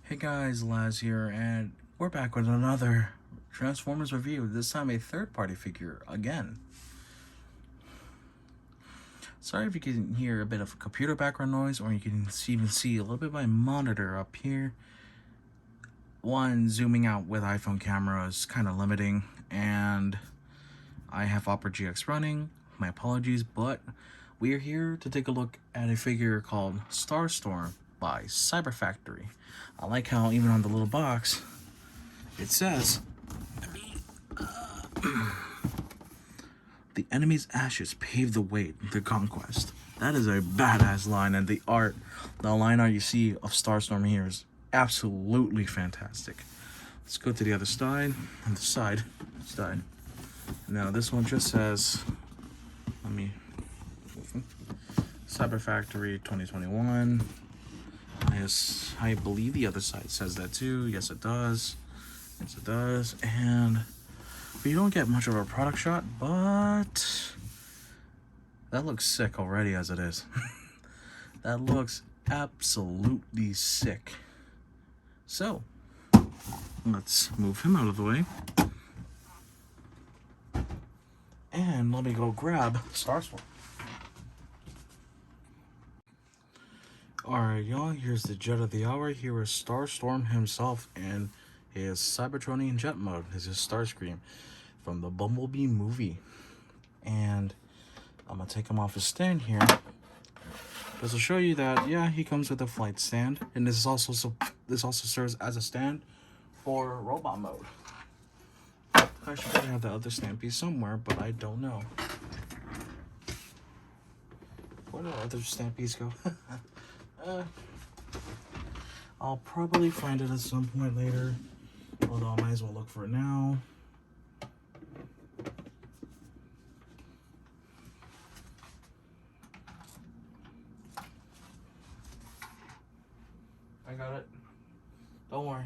Hey guys, Laz here, and we're back with another Transformers review, this time a third-party figure again. Sorry if you can hear a bit of computer background noise, or you can even see a little bit of my monitor up here. One, zooming out with iPhone camera is kind of limiting, and I have Opera GX running. My apologies, but we are here to take a look at a figure called Starstorm by Cyber Factory. I like how even on the little box it says the enemy's ashes paved the way to conquest. That is a badass line, and the line art you see of Starstorm here is absolutely fantastic. Let's go to the other side. On the side. Now this one just says, Cyber Factory 2021. Yes, I believe the other side says that too. Yes, it does. Yes, it does. And we don't get much of a product shot, but that looks sick already as it is. That looks absolutely sick. So, let's move him out of the way. And let me go grab Starstorm. Alright, y'all, here's the jet of the hour. Here is Starstorm himself and his Cybertronian jet mode. This is Starscream from the Bumblebee movie. And I'm going to take him off his stand here. Just to show you that, yeah, he comes with a flight stand. And this also serves as a stand for robot mode. I should probably have the other stand piece somewhere, but I don't know. Where did the other stand piece go? I'll probably find it at some point later, although I might as well look for it now. I got it. Don't worry.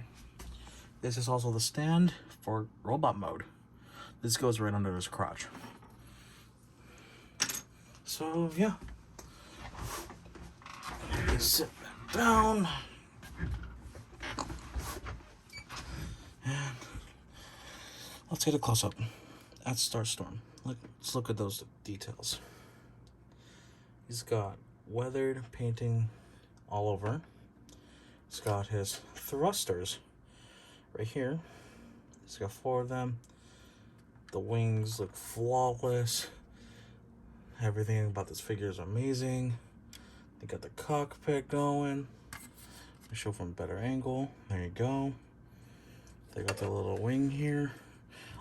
This is also the stand for robot mode. This goes right under his crotch. So, yeah. Sit back down. And let's get a close-up at Starstorm. Let's look at those details. He's got weathered painting all over. He's got his thrusters right here. He's got 4 of them. The wings look flawless. Everything about this figure is amazing. They got the cockpit going. Let me show from a better angle. There you go. They got the little wing here.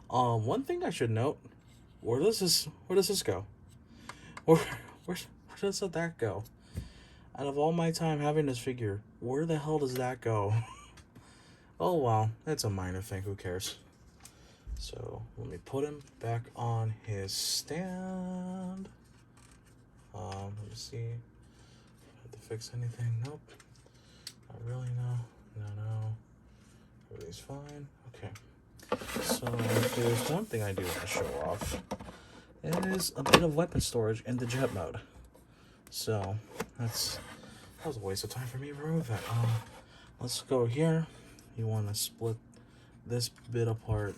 One thing I should note: where does this go? Where does that go? Out of all my time having this figure, where the hell does that go? Oh well, that's a minor thing. Who cares? So let me put him back on his stand. Let me see. Have to fix anything? Nope. Not really. No. Everything's fine. Okay. So there's one thing I do want to show off. It is a bit of weapon storage in the jet mode. So that was a waste of time for me to remove that. Let's go here. You want to split this bit apart.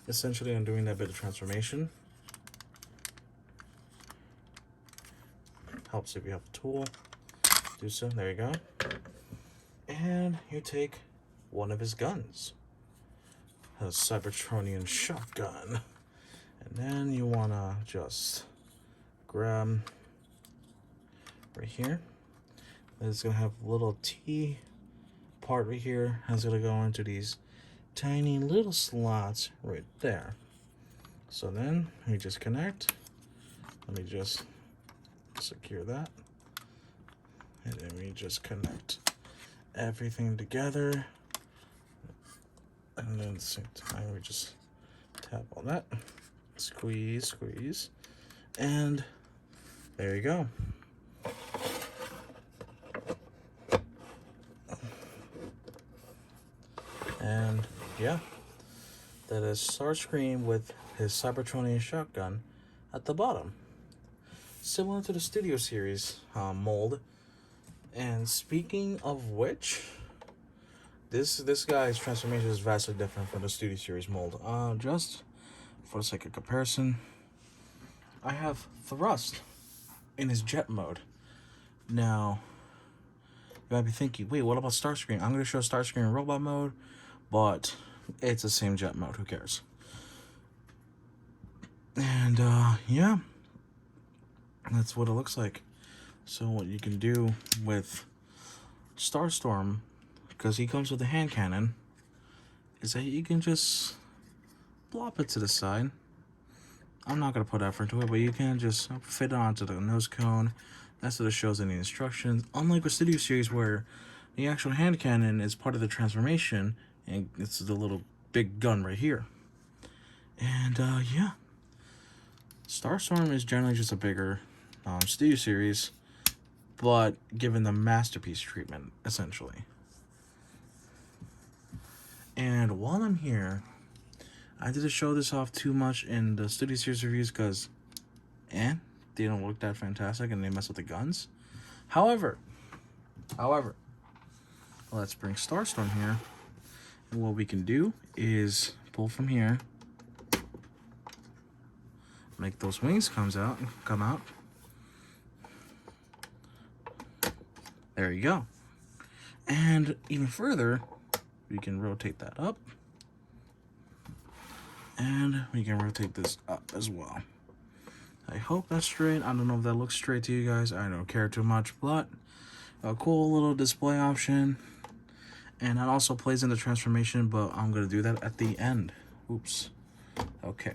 Essentially, I'm doing that bit of transformation. Helps if you have a tool. Do so. There you go. And you take one of his guns, a Cybertronian shotgun, and then you want to just grab right here. It's gonna have a little T part right here. It's gonna go into these tiny little slots right there. So then we just connect. Let me just secure that, and then we just connect everything together. And then at the same time, we just tap on that, squeeze, and there you go. And yeah, that is Starscream with his Cybertronian shotgun at the bottom. Similar to the Studio Series mold. And speaking of which, this guy's transformation is vastly different from the Studio Series mold. Just for the sake of comparison, I have Thrust in his jet mode. Now, you might be thinking, wait, what about Starscream? I'm going to show Starscream in robot mode, but it's the same jet mode. Who cares? And, yeah, that's what it looks like. So what you can do with Starstorm, because he comes with a hand cannon, is that you can just plop it to the side. I'm not going to put effort into it, but you can just fit it onto the nose cone. That's what it shows in the instructions. Unlike with Studio Series, where the actual hand cannon is part of the transformation, and it's the little big gun right here. And, yeah. Starstorm is generally just a bigger Studio Series, but given the Masterpiece treatment, essentially. And while I'm here, I didn't show this off too much in the Studio Series reviews because, they don't look that fantastic and they mess with the guns. However, let's bring Starstorm here. And what we can do is pull from here, make those wings come out. There you go. And even further, we can rotate that up. And we can rotate this up as well. I hope that's straight. I don't know if that looks straight to you guys. I don't care too much, but a cool little display option. And that also plays in the transformation, but I'm going to do that at the end. Oops. Okay.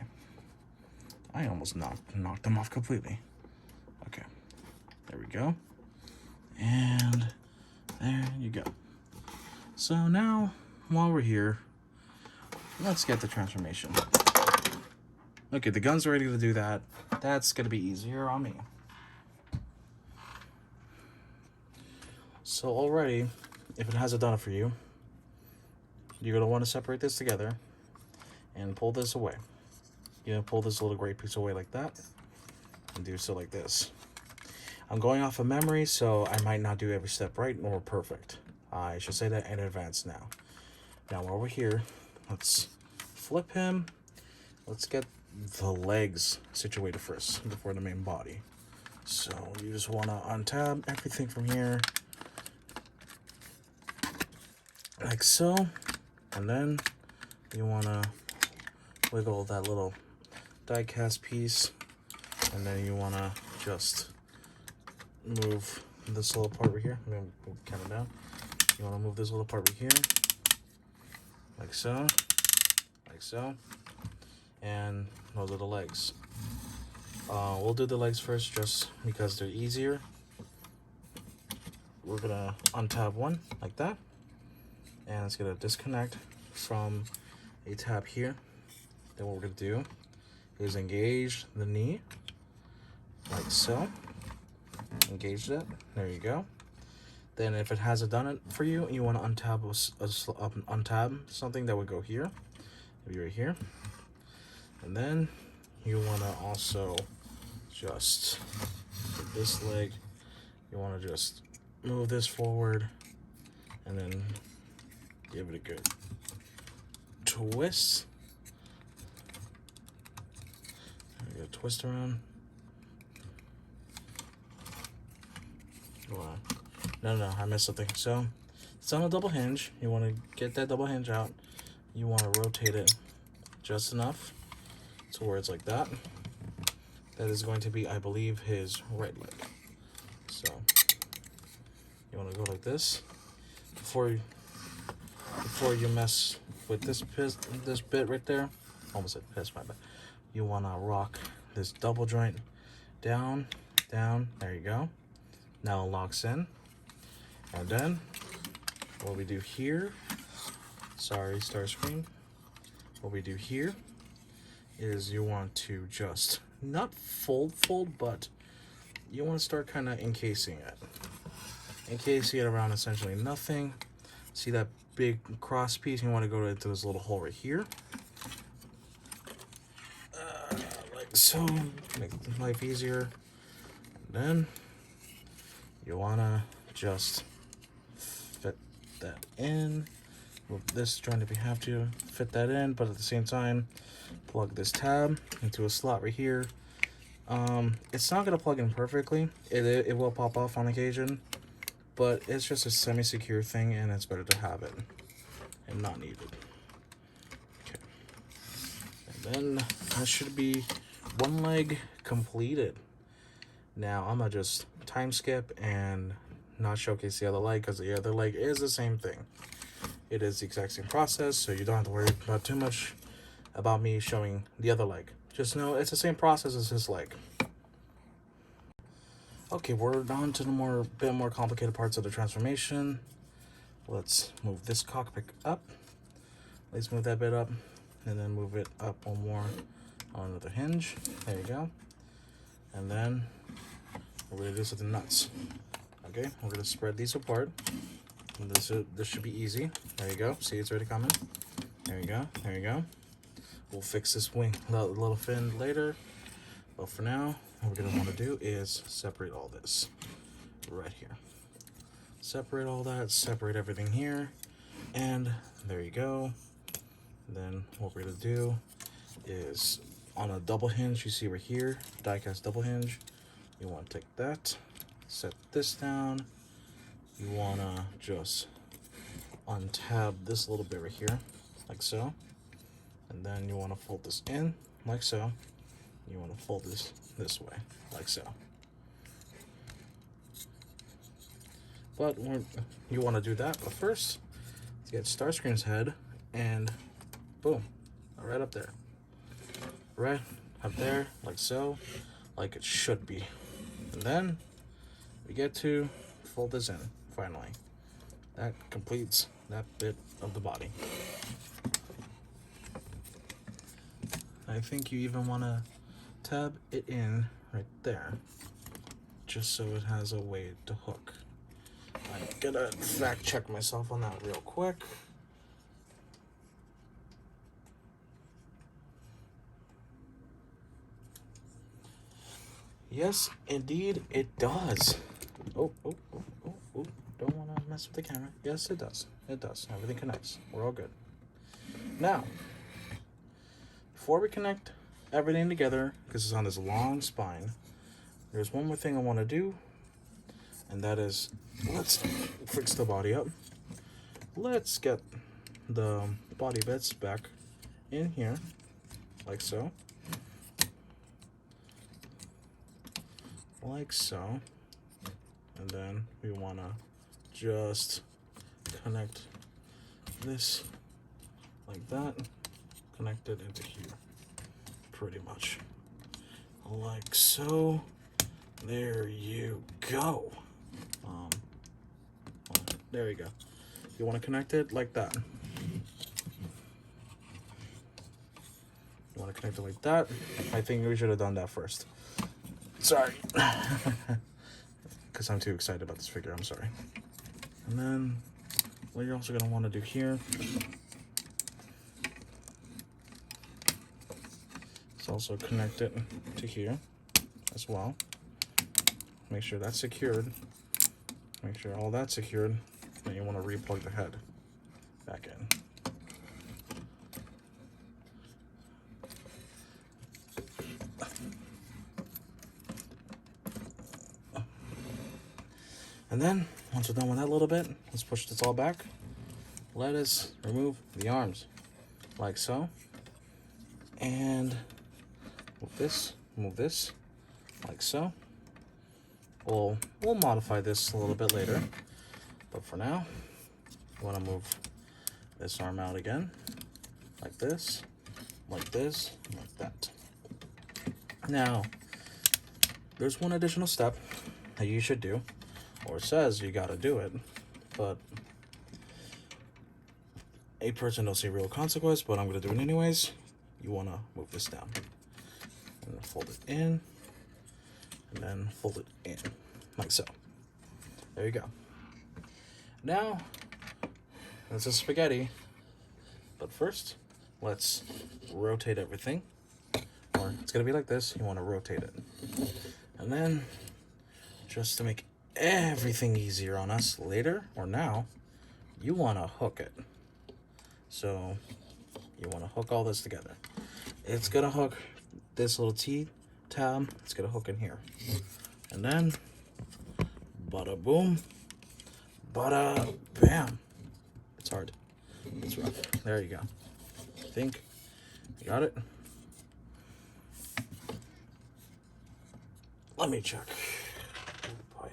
I almost knocked them off completely. Okay. There we go. And there you go. So now, while we're here, let's get the transformation. Okay, the gun's ready to do that. That's going to be easier on me. So already, if it hasn't done it for you, you're going to want to separate this together and pull this away. You're going to pull this little gray piece away like that and do so like this. I'm going off of memory, so I might not do every step right nor perfect. I should say that in advance now. Now, while we're here, let's flip him. Let's get the legs situated first before the main body. So you just want to untab everything from here, like so. And then you want to wiggle that little die cast piece. And then you want to just move this little part right here. I'm going to move the camera down. You want to move this little part right here, like so, like so, and those are the legs. We'll do the legs first just because they're easier. We're going to untab one like that, and it's going to disconnect from a tab here. Then what we're going to do is engage the knee, like so. Engage that. There you go. Then if it hasn't done it for you, you want to untab something that would go here. Maybe right here. And then you want to also just this leg, you want to just move this forward and then give it a good twist. There you go, twist around. No, I missed something. So it's on a double hinge. You want to get that double hinge out. You want to rotate it just enough to where it's like that. That is going to be, I believe, his right leg. So you want to go like this before you mess with this bit right there. Almost said piss, my bad. You want to rock this double joint down. There you go. Now it locks in. And then what we do here, sorry, Starscream. What we do here is you want to just not fold, but you want to start kind of encasing it. Encasing it around essentially nothing. See that big cross piece? You want to go into this little hole right here. Like so, make life easier. And then you want to just fit that in Move this joint if you have to, fit that in, but at the same time, plug this tab into a slot right here. It's not gonna plug in perfectly. It will pop off on occasion, but it's just a semi-secure thing, and it's better to have it and not need it. Okay, and then that should be one leg completed. Now I'm gonna just time skip and not showcase the other leg, because the other leg is the same thing. It is the exact same process, so you don't have to worry about too much about me showing the other leg. Just know it's the same process as this leg. Okay, we're on to the bit more complicated parts of the transformation. Let's move this cockpit up. Let's move that bit up, and then move it up one more on another hinge. There you go. And then we're gonna do this with the nuts. Okay, we're gonna spread these apart. And this should be easy. There you go. See, it's already coming. There you go. There you go. We'll fix this wing, little fin later. But for now, what we're gonna want to do is separate all this right here. Separate all that. Separate everything here, and there you go. Then what we're gonna do is on a double hinge. You see right here, die-cast double hinge. You want to take that, set this down. You want to just untab this little bit right here, like so. And then you want to fold this in, like so. You want to fold this way, like so. But you want to do that, but first, let's get Starscream's head, and boom, right up there. Right up there, like so, like it should be. And then we get to fold this in. Finally, that completes that bit of the body. I think you even want to tab it in right there, just so it has a way to hook. I'm gonna fact check myself on that real quick. Yes, indeed, it does. Oh. Don't want to mess with the camera. Yes, it does. It does. Everything connects. We're all good. Now, before we connect everything together, because it's on this long spine, there's one more thing I want to do, and that is, let's fix the body up. Let's get the body bits back in here, like so. Like so. And then we want to just connect this like that, connect it into here, pretty much like so. There you go. There you go. You want to connect it like that. You want to connect it like that. I think we should have done that first. Sorry. Because I'm too excited about this figure, I'm sorry. And then what you're also going to want to do here is also connect it to here as well. Make sure that's secured. Make sure all that's secured. Then you want to re-plug the head back in. And then, once we're done with that little bit, let's push this all back. Let us remove the arms, like so. And move this, like so. We'll modify this a little bit later. But for now, you want to move this arm out again, like this, like that. Now, there's one additional step that you should do, or it says you gotta do it, but a person don't see real consequence, but I'm gonna do it anyways. You wanna move this down and then fold it in, and then fold it in, like so. There you go. Now, this is spaghetti, but first, let's rotate everything. Or it's gonna be like this, you wanna rotate it. And then, just to make everything easier on us later, or now, you wanna hook it. So you want to hook all this together. It's gonna hook this little T-tab. It's gonna hook in here, and then bada boom, bada bam. It's hard. It's rough. There you go. I think you got it. Let me check. Oh boy.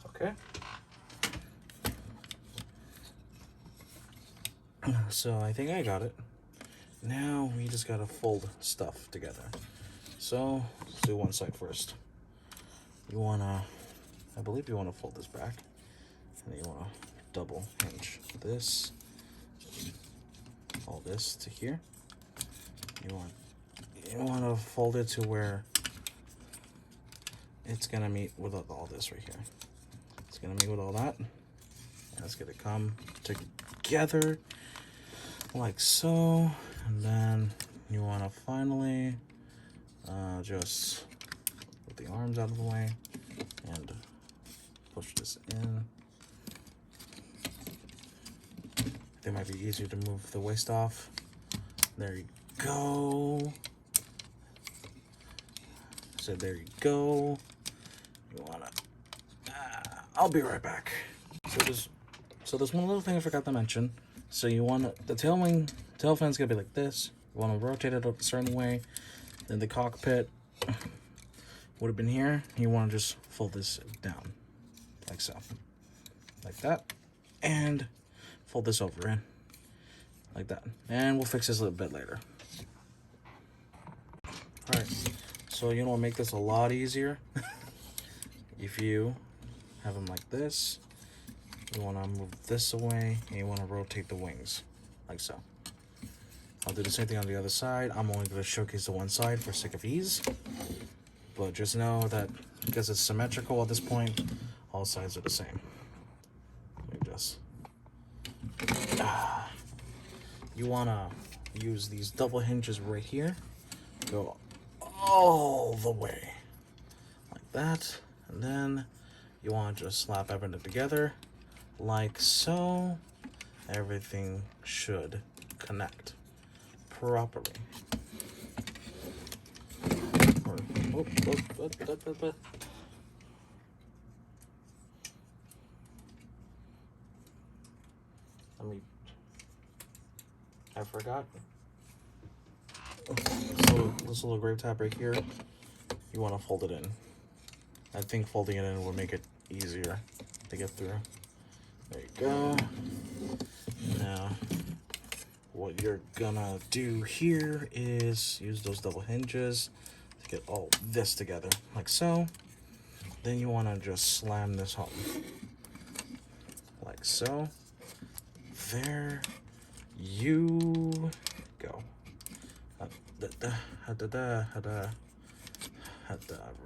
Okay. So I think I got it. Now we just gotta fold stuff together. So let's do one side first. You wanna, I believe you wanna fold this back, and then you wanna double hinge this, all this to here. You wanna fold it to where it's gonna meet with all this right here. It's gonna meet with all that. And it's gonna come together like so. And then you wanna finally just put the arms out of the way and push this in. I think it might be easier to move the waist off. There you go. So there you go. You wanna, I'll be right back. So there's one little thing I forgot to mention. So you want the tail fan's gonna be like this. You want to rotate it up a certain way. Then the cockpit would have been here. You want to just fold this down, like so, like that, and fold this over in, like that. And we'll fix this a little bit later. All right. So you know what, make this a lot easier. If you have them like this, you want to move this away, and you want to rotate the wings, like so. I'll do the same thing on the other side. I'm only going to showcase the one side for sake of ease. But just know that because it's symmetrical at this point, all sides are the same. Let me just... You want to use these double hinges right here. Go all the way. Like that. And then you want to just slap everything together. Like so. Everything should connect properly. I forgot. So this little grave tab right here, you want to fold it in. I think folding it in will make it easier to get through. There you go. Now, what you're gonna do here is use those double hinges to get all this together, like so. Then you want to just slam this home, like so. There you go.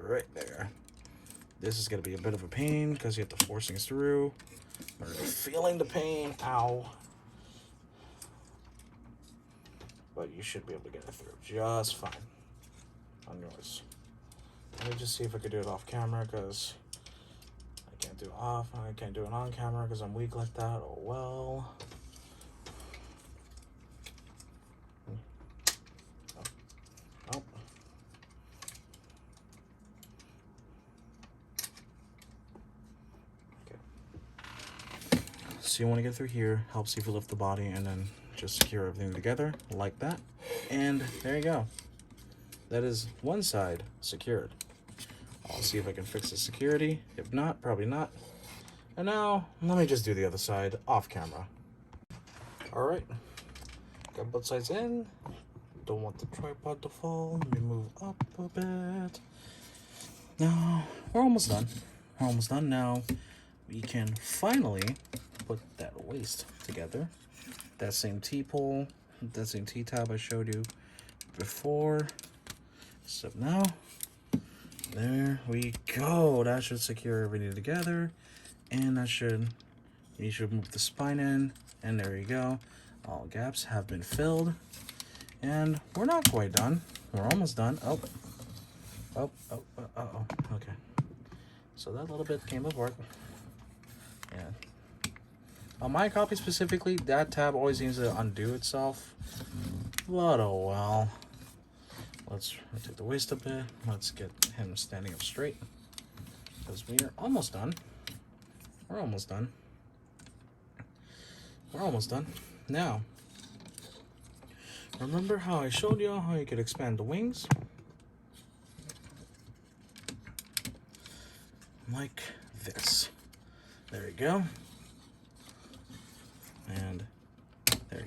Right there. This is gonna be a bit of a pain because you have to force things through. We're feeling the pain. Ow. But you should be able to get it through just fine on yours. Let me just see if I could do it off camera, because I can't do it off. I can't do it on camera because I'm weak like that. Oh well. Oh. Okay. So you want to get through here. Helps you lift the body and then just secure everything together like that. And there you go. That is one side secured. I'll see if I can fix the security. If not, probably not. And now, let me just do the other side off camera. Alright, got both sides in. Don't want the tripod to fall. Let me move up a bit. Now, we're almost done. We're almost done. Now, we can finally put that waist together. That same T-pole, that same T-tab I showed you before. So now, there we go. That should secure everything together. And that should, you should move the spine in. And there you go. All gaps have been filled. And we're not quite done. We're almost done. Oh. Okay. So that little bit came apart. Yeah. On my copy specifically, that tab always seems to undo itself. But oh well. Let's rotate the waist a bit. Let's get him standing up straight. Because we are almost done. We're almost done. We're almost done. Now, remember how I showed you how you could expand the wings? Like this. There you go. And there you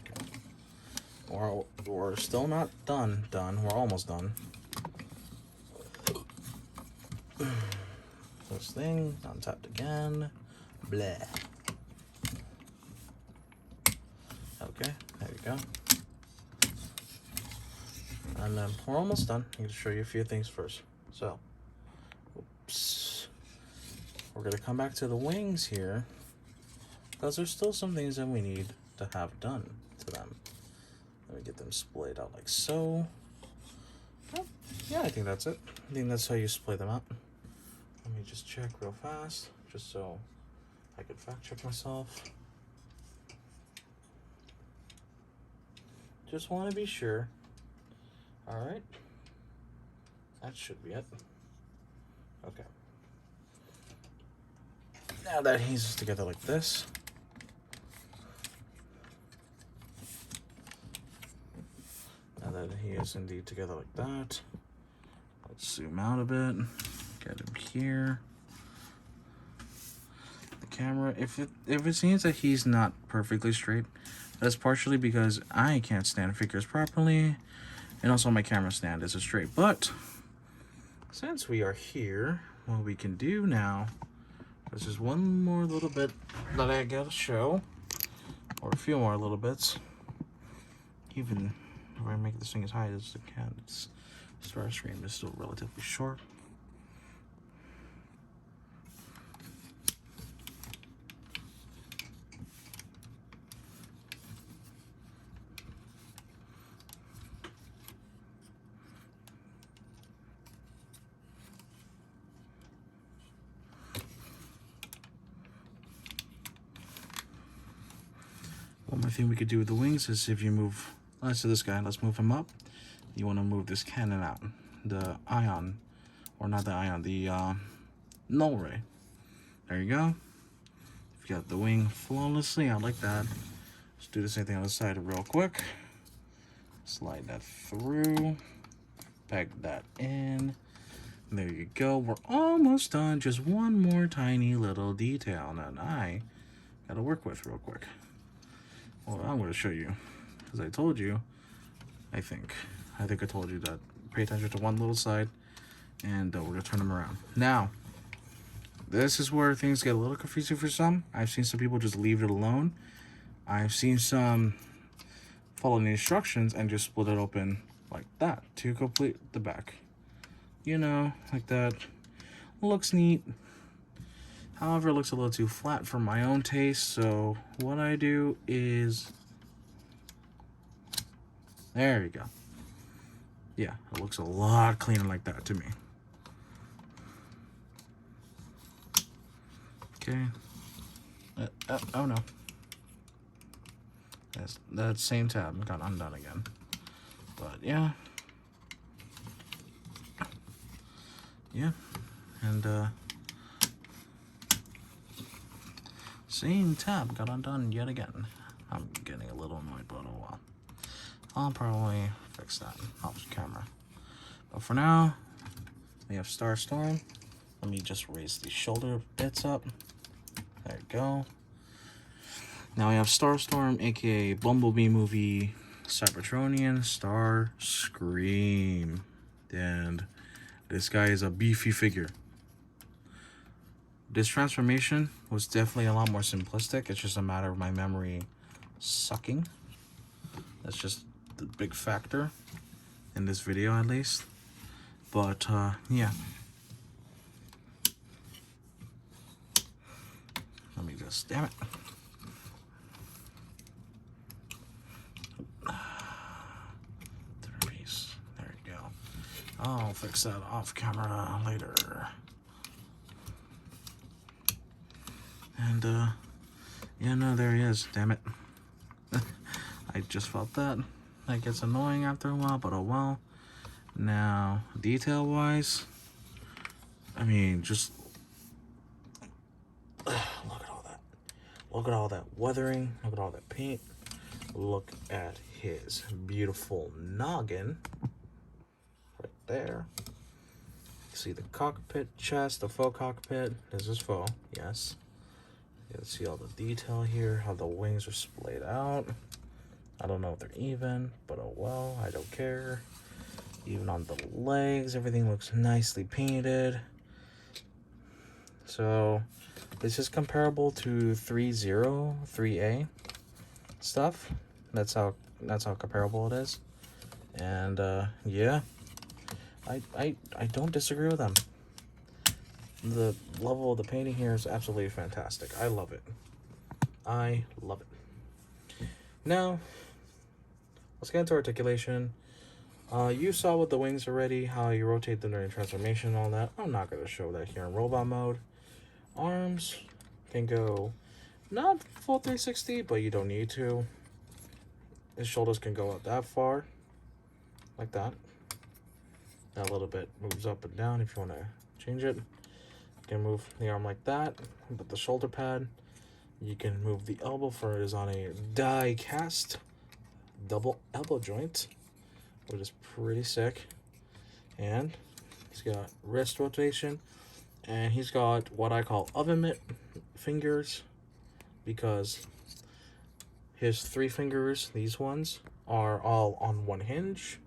go. We're still not done. We're almost done. This thing, untapped again. Blah. Okay, there you go. And then we're almost done. I'm going to show you a few things first. So, oops. We're going to come back to the wings here, because there's still some things that we need to have done to them. Let me get them splayed out like so. Oh, yeah, I think that's it. I think that's how you splay them out. Let me just check real fast, just so I could fact check myself. Just want to be sure. Alright. That should be it. Okay. Now that he's together like this. Now that he is indeed together like that. Let's zoom out a bit. Get him here. The camera, if it seems that he's not perfectly straight, that's partially because I can't stand figures properly, and also my camera stand isn't straight. But since we are here, what we can do now, there's just one more little bit that I gotta show, or a few more little bits. Even if I make this thing as high as I can, its Starscream is still relatively short. One more thing we could do with the wings is if you move, let's do this guy, let's move him up. You want to move this cannon out, the ion, or not the ion, the null ray. There you go. You got the wing flawlessly out like that. Let's do the same thing on the side real quick. Slide that through, peg that in. There you go. We're almost done. Just one more tiny little detail that I got to work with real quick. Well, I'm going to show you, because I told you, I think I told you that pay attention to one little side, and we're going to turn them around. Now, this is where things get a little confusing for some. I've seen some people just leave it alone. I've seen some follow the instructions and just split it open like that to complete the back. You know, like that. Looks neat. However, it looks a little too flat for my own taste, so what I do is... There you go. Yeah, it looks a lot cleaner like that to me. Okay. Oh no. That same tab got undone again. But yeah. Yeah. And same tab got undone yet again. I'm getting a little annoyed, but oh well. I'll probably fix that off camera. But for now, we have Starstorm. Let me just raise the shoulder bits up. There you go. Now we have Starstorm, aka Bumblebee movie, Cybertronian, Starscream. And this guy is a beefy figure. This transformation was definitely a lot more simplistic. It's just a matter of my memory sucking. That's just the big factor in this video, at least. But yeah. Let me just, damn it. Third piece. There you go. I'll fix that off camera later. And yeah, no, there he is. Damn it. I just felt that. That gets annoying after a while, but oh well. Now, detail-wise, I mean, just look at all that. Look at all that weathering. Look at all that paint. Look at his beautiful noggin right there. See the cockpit chest, the faux cockpit. This is faux, yes. You can see all the detail here, how the wings are splayed out. I don't know if they're even, but oh well, I don't care. Even on the legs, everything looks nicely painted. So this is comparable to 3.0, 3A stuff. That's how comparable it is. And yeah, I don't disagree with them. The level of the painting here is absolutely fantastic. I love it. I love it. Now, let's get into articulation. You saw with the wings already, how you rotate them during transformation and all that. I'm not going to show that here in robot mode. Arms can go not full 360, but you don't need to. His shoulders can go up that far, like that. That little bit moves up and down if you want to change it. You can move the arm like that, but the shoulder pad. You can move the elbow, for it is on a die cast double elbow joint, which is pretty sick. And he's got wrist rotation, and he's got what I call oven mitt fingers, because his 3 fingers, these ones, are all on one hinge,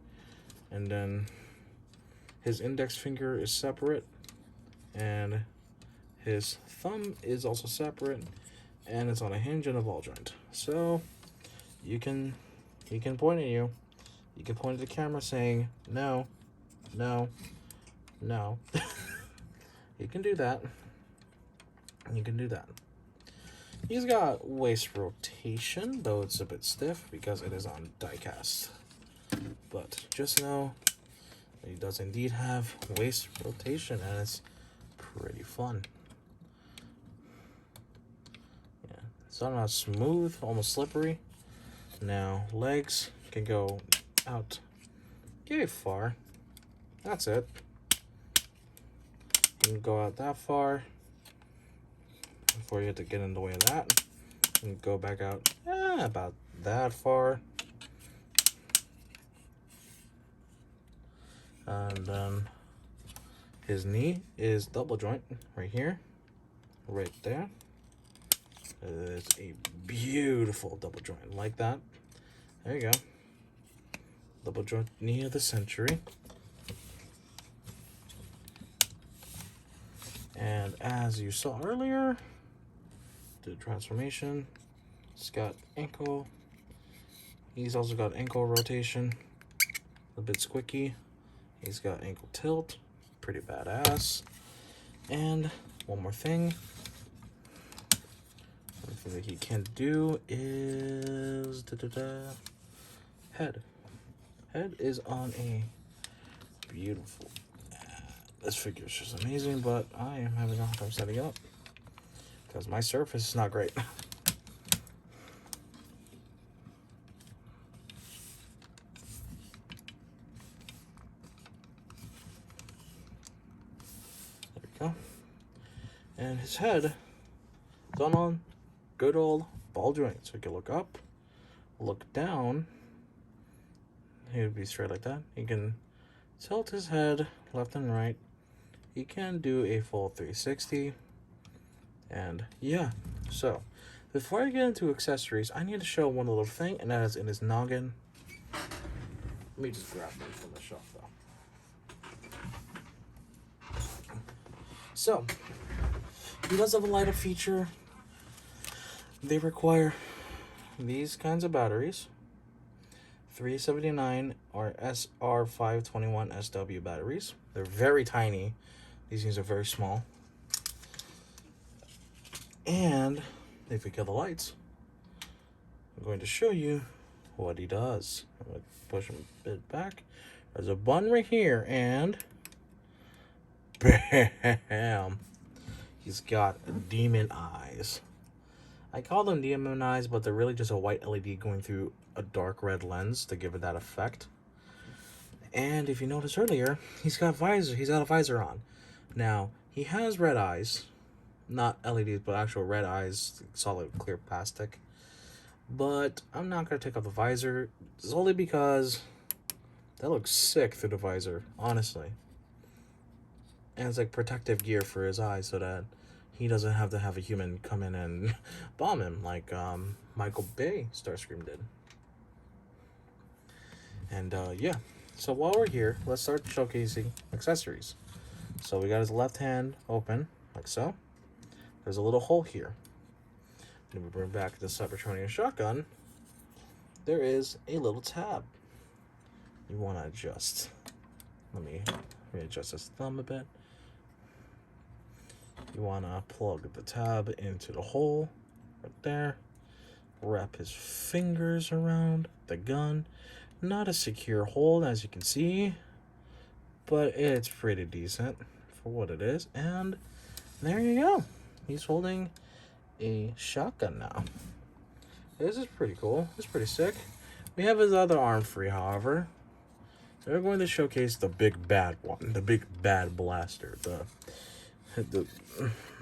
and then his index finger is separate, and his thumb is also separate, and it's on a hinge and a ball joint. So he can point at you. You can point at the camera saying, no, no, no. You can do that. You can do that. He's got waist rotation, though it's a bit stiff because it is on die cast. But just know that he does indeed have waist rotation, and it's pretty fun. Yeah, it's not smooth, almost slippery. Now, legs can go out yay far. That's it. You can go out that far before you have to get in the way of that. And go back out about that far. And then his knee is double joint right here, right there. It's a beautiful double joint like that. There you go. Double joint knee of the century. And as you saw earlier, the transformation, it's got ankle. He's also got ankle rotation, a bit squicky. He's got ankle tilt, pretty badass. And one more thing. One thing that he can do is head. Head is on a beautiful. This figure is just amazing, but I am having a hard time setting it up because my surface is not great. There we go. And his head is on good old ball joint. So you can look up, look down. He would be straight like that. You can tilt his head left and right. he can do a full 360. And yeah, so before I get into accessories, I need to show one little thing, and that is in his noggin. Let me just grab one from the shelf though. So he does have a light up feature. They require these kinds of batteries, 379 or SR521 SW batteries. They're very tiny. These things are very small. And if we kill the lights, I'm going to show you what he does. I'm going to push him a bit back. There's a button right here, and bam! He's got demon eyes. I call them demon eyes, but they're really just a white LED going through a dark red lens to give it that effect. And if you notice earlier, he's got a visor on. Now, he has red eyes. Not LEDs, but actual red eyes, solid clear plastic. But I'm not going to take off the visor, solely because that looks sick through the visor, honestly. And it's like protective gear for his eyes so that he doesn't have to have a human come in and bomb him like Michael Bay Starscream did. And yeah, so while we're here, let's start showcasing accessories. So we got his left hand open, like so. There's a little hole here. Then we bring back the Cybertronian shotgun. There is a little tab. You want to adjust. Let me adjust this thumb a bit. You want to plug the tab into the hole right there. Wrap his fingers around the gun. Not a secure hold, as you can see, but it's pretty decent for what it is. And there you go. He's holding a shotgun now. This is pretty cool. It's pretty sick. We have his other arm free, however. So we're going to showcase the big bad one, the big bad blaster, the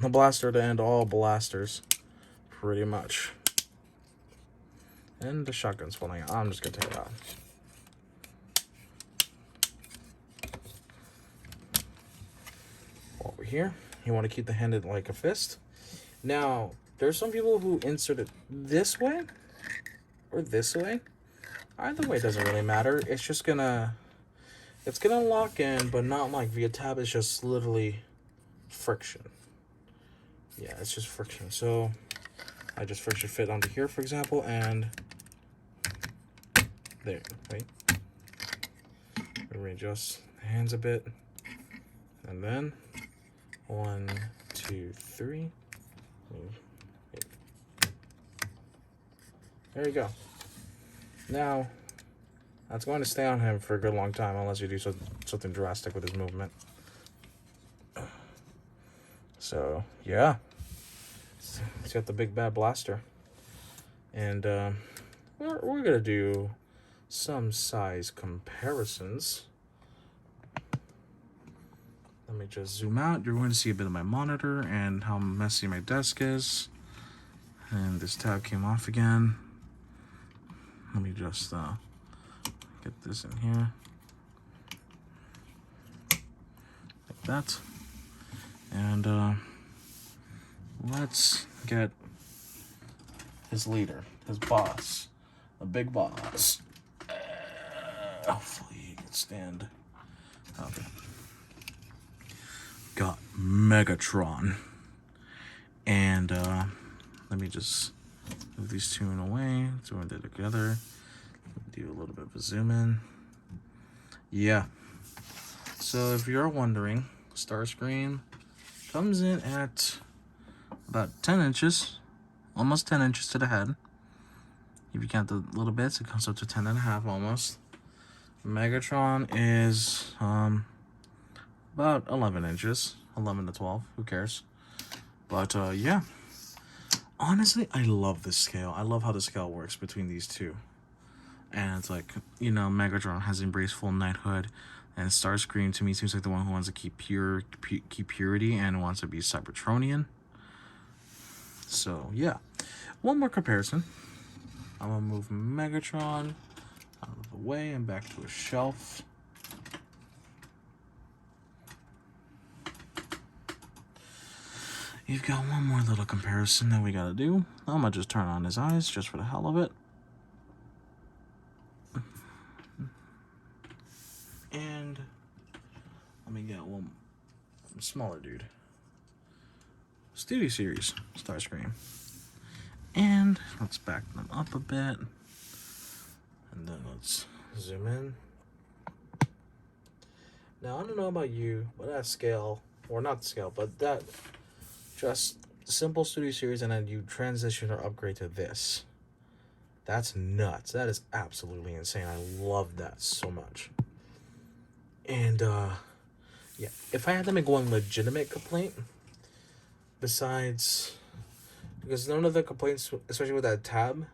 blaster to end all blasters, pretty much. And the shotgun's falling out. I'm just gonna take it out. While we're here, you want to keep the hand like a fist. Now, there's some people who insert it this way or this way. Either way doesn't really matter. It's gonna lock in, but not like via tab. It's just literally friction. Yeah, it's just friction. So I just friction fit onto here, for example, and there. Right. Readjust the hands a bit, and then 1, 2, 3. There you go. Now, that's going to stay on him for a good long time unless you do something drastic with his movement. So, yeah. He's got the big bad blaster. And we're going to do some size comparisons. Let me just zoom out. You're going to see a bit of my monitor and how messy my desk is. And this tab came off again. Let me just get this in here. Like that. And let's get his leader, his boss, a big boss. Hopefully he can stand. Okay. Got Megatron. And let me just move these two in away, so they're together. Do a little bit of a zoom in. Yeah. So if you're wondering, Starscream comes in at about 10 inches, almost 10 inches to the head. If you count the little bits, it comes up to 10 and a half almost. Megatron is about 11 inches, 11 to 12, who cares? But yeah, honestly, I love this scale. I love how the scale works between these two. And it's like, you know, Megatron has embraced full knighthood, and Starscream to me seems like the one who wants to keep purity and wants to be Cybertronian. So yeah, one more comparison. I'm gonna move Megatron out of the way and back to a shelf. You've got one more little comparison that we gotta do. I'm gonna just turn on his eyes just for the hell of it. And let me get one smaller dude. Studio Series Starscream. And let's back them up a bit. And then let's zoom in. Now, I don't know about you, but that scale, or not the scale, but that just simple Studio Series and then you transition or upgrade to this. That's nuts. That is absolutely insane. I love that so much. And, yeah, if I had to make one legitimate complaint, besides, because none of the complaints, especially with that tab,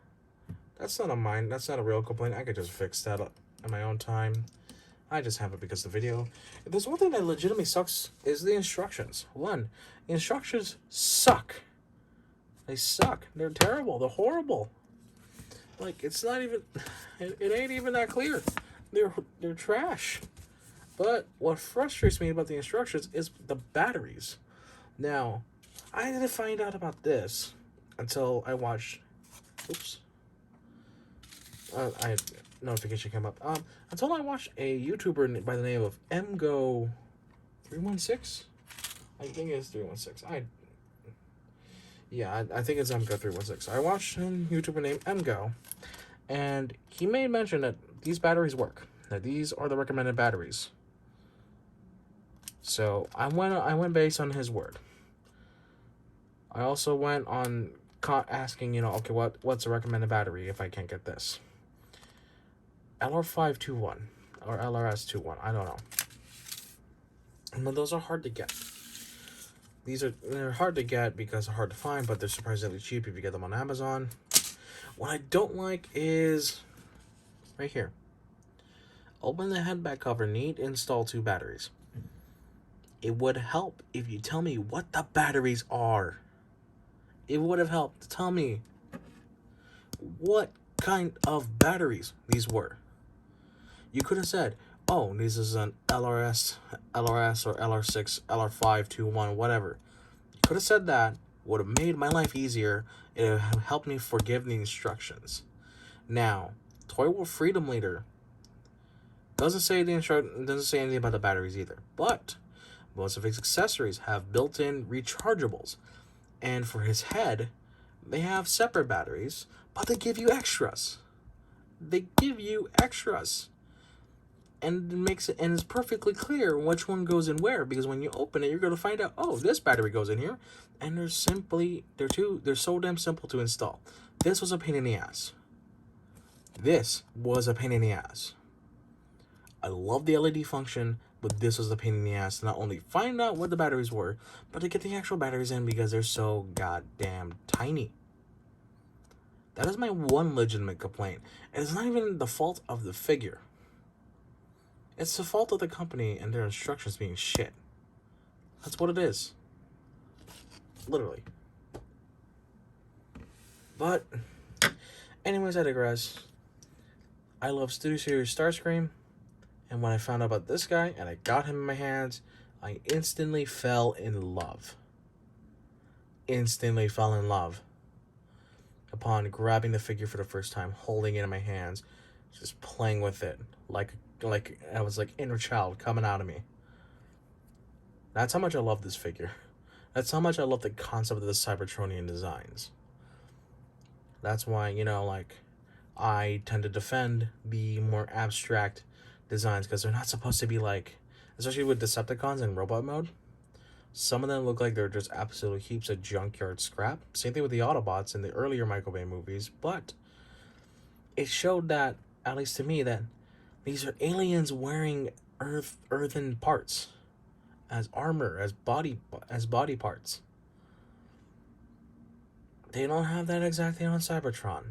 that's not a real complaint. I could just fix that up in my own time. I just have it because of the video. If there's one thing that legitimately sucks is the instructions. One, the instructions suck. They suck. They're terrible. They're horrible. Like, it's not even, it ain't even that clear. They're trash. But what frustrates me about the instructions is the batteries. Now, I didn't find out about this until I watched, notification came up. Until I watched a YouTuber by the name of MGO316. I think it's 316. I think it's MGO316. I watched a YouTuber named MGO, and he made mention that these batteries work. That these are the recommended batteries. So I went based on his word. I also went on asking, okay, what's the recommended battery if I can't get this? LR521 or LRS21, I don't know. But those are hard to get. They're hard to get because they're hard to find, but they're surprisingly cheap if you get them on Amazon. What I don't like is right here. Open the head back cover, need install 2 batteries. It would help if you tell me what the batteries are. It would have helped to tell me what kind of batteries these were. You could have said, oh, this is an LRS or LR6, LR521, whatever. You could have said that. Would have made my life easier. It would have helped me forgive the instructions. Now, Toy World Freedom Leader doesn't say anything about the batteries either. But most of his accessories have built-in rechargeables. And for his head, they have separate batteries, but they give you extras. And it's perfectly clear which one goes in where, because when you open it, you're going to find out, oh, this battery goes in here, and they're so damn simple to install. This was a pain in the ass. I love the LED function, but this was a pain in the ass to not only find out what the batteries were, but to get the actual batteries in because they're so goddamn tiny. That is my one legitimate complaint. And it's not even the fault of the figure. It's the fault of the company and their instructions being shit. That's what it is. Literally. But, anyways, I digress. I love Studio Series Starscream. And when I found out about this guy and I got him in my hands, I instantly fell in love. Upon grabbing the figure for the first time, holding it in my hands, just playing with it like I was like inner child coming out of me. That's how much I love this figure. That's how much I love the concept of the Cybertronian designs. That's why, I tend to defend the more abstract designs because they're not supposed to be like, especially with Decepticons in robot mode, some of them look like they're just absolute heaps of junkyard scrap. Same thing with the Autobots in the earlier Michael Bay movies, but it showed that, at least to me, that these are aliens wearing earthen parts as armor, as body parts. They don't have that exact thing on Cybertron.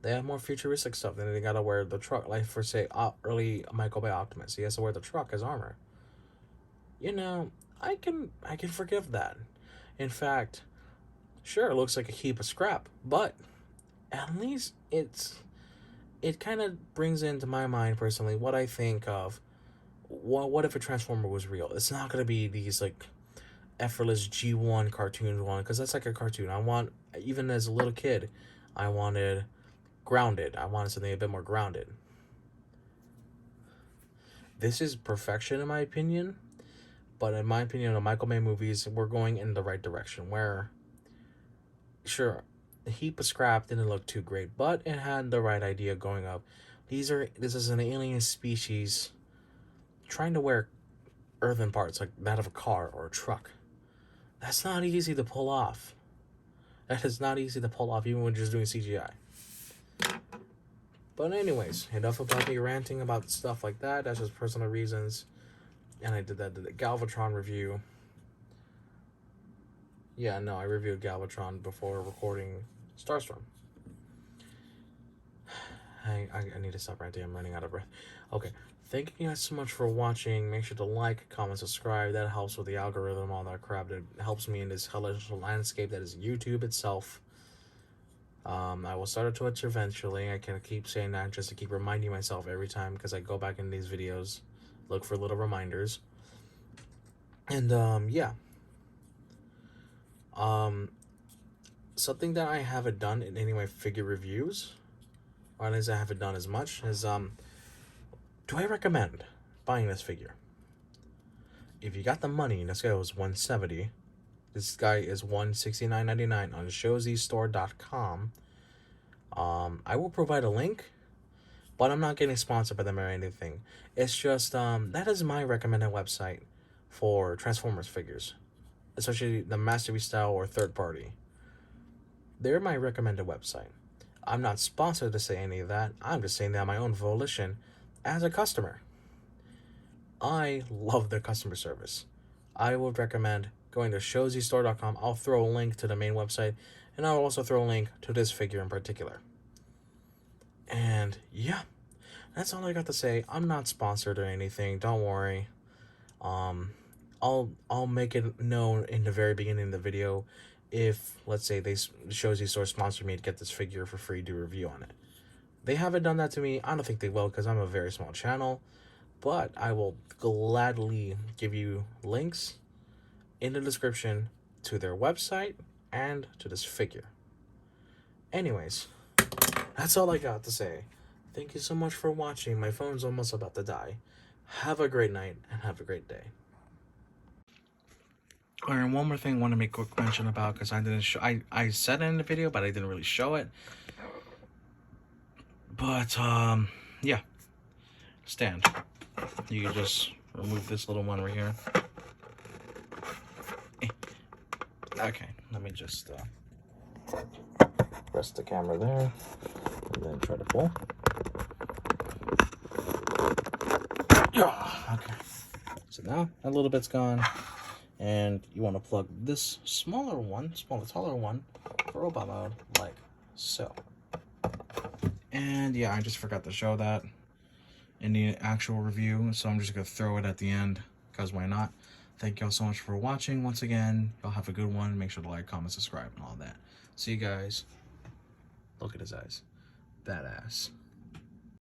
They have more futuristic stuff. Then they gotta wear the truck, like for say early Michael Bay Optimus. He has to wear the truck as armor. I can forgive that. In fact, sure, it looks like a heap of scrap, but at least it kind of brings into my mind personally what I think of. What if a Transformer was real? It's not gonna be these like effortless G1 cartoons one, because that's like a cartoon. I want, even as a little kid, I wanted grounded. I wanted something a bit more grounded. This is perfection in my opinion, but in my opinion, the Michael Bay movies, we're going in the right direction. Where, sure, the heap of scrap didn't look too great, but it had the right idea going up. This is an alien species trying to wear earthen parts like that of a car or a truck. That's not easy to pull off. That is not easy to pull off even when just doing CGI. But anyways, enough about me ranting about stuff like that. That's just personal reasons. And I did the Galvatron review. Yeah, no, I reviewed Galvatron before recording Starstorm. I need to stop right there. I'm running out of breath. Okay, thank you guys so much for watching. Make sure to like, comment, subscribe. That helps with the algorithm, all that crap. That helps me in this hellish landscape that is YouTube itself. I will start a Twitch eventually. I can keep saying that just to keep reminding myself every time, because I go back in these videos, look for little reminders. And yeah. Something that I haven't done in any of my figure reviews, or at least I haven't done as much, is do I recommend buying this figure? If you got the money, this guy was $170. This guy is $169.99 on showzstore.com. I will provide a link, but I'm not getting sponsored by them or anything. It's just that is my recommended website for Transformers figures, especially the Masterpiece style or third party. They're my recommended website. I'm not sponsored to say any of that. I'm just saying that on my own volition as a customer. I love their customer service. I would recommend going to showzstore.com. I'll throw a link to the main website, and I'll also throw a link to this figure in particular. And yeah, that's all I got to say. I'm not sponsored or anything. Don't worry. I'll make it known in the very beginning of the video if, let's say, Shozy Store sponsored me to get this figure for free to review on it. They haven't done that to me. I don't think they will, because I'm a very small channel. But I will gladly give you links in the description to their website and to this figure. Anyways, that's all I got to say. Thank you so much for watching. My phone's almost about to die. Have a great night and have a great day. And one more thing I want to make a quick mention about, because I didn't show, I said it in the video, but I didn't really show it. But yeah, stand. You can just remove this little one right here. Okay, let me just press the camera there, and then try to pull. Yeah, okay. So now a little bit's gone. And you want to plug this taller one, for robot mode, like so. And yeah, I just forgot to show that in the actual review, so I'm just going to throw it at the end, because why not? Thank y'all so much for watching once again. Y'all have a good one. Make sure to like, comment, subscribe, and all that. See you guys. Look at his eyes. Badass.